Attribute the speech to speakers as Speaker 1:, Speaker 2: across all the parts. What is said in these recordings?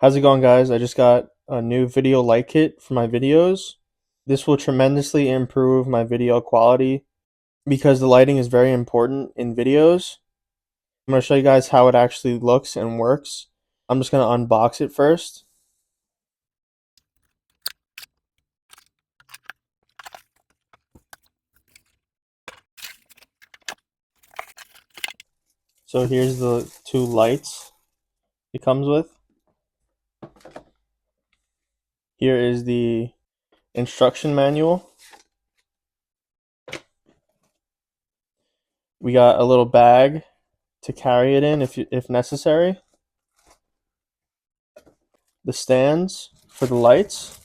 Speaker 1: How's it going, guys? I just got a new video light kit for my videos. This will tremendously improve my video quality because the lighting is very important in videos. I'm going to show you guys how it actually looks and works. I'm just going to unbox it first. So here's the two lights it comes with. Here is the instruction manual. We got a little bag to carry it in if necessary. The stands for the lights.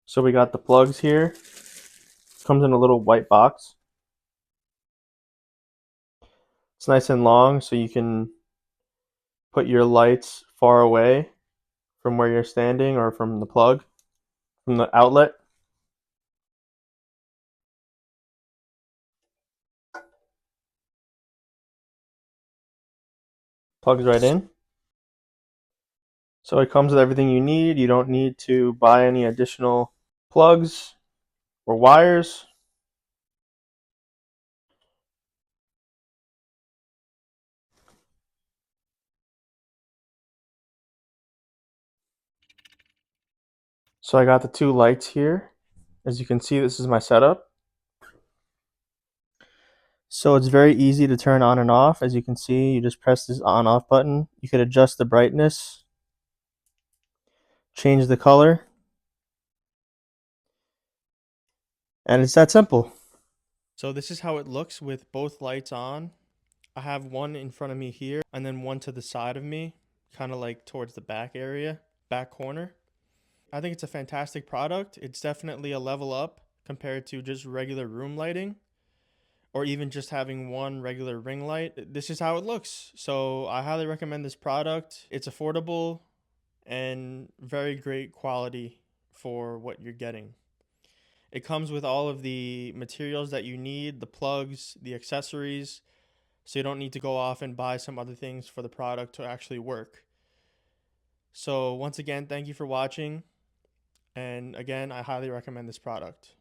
Speaker 1: So we got the plugs here. Comes in a little white box. It's nice and long, so you can put your lights far away from where you're standing or from the plug, from the outlet. Plugs right in. So it comes with everything you need. You don't need to buy any additional plugs or wires. So I got the two lights here. As you can see, this is my setup. So it's very easy to turn on and off. As you can see, you just press this on off button. You could adjust the brightness, change the color, and it's that simple. So this is how it looks with both lights on. I have one in front of me here and then one to the side of me, kind of like towards the back area, back corner. I think it's a fantastic product. It's definitely a level up compared to just regular room lighting or even just having one regular ring light. This is how it looks. So I highly recommend this product. It's affordable and very great quality for what you're getting. It comes with all of the materials that you need, the plugs, the accessories, so you don't need to go off and buy some other things for the product to actually work. So once again, thank you for watching. And again, I highly recommend this product.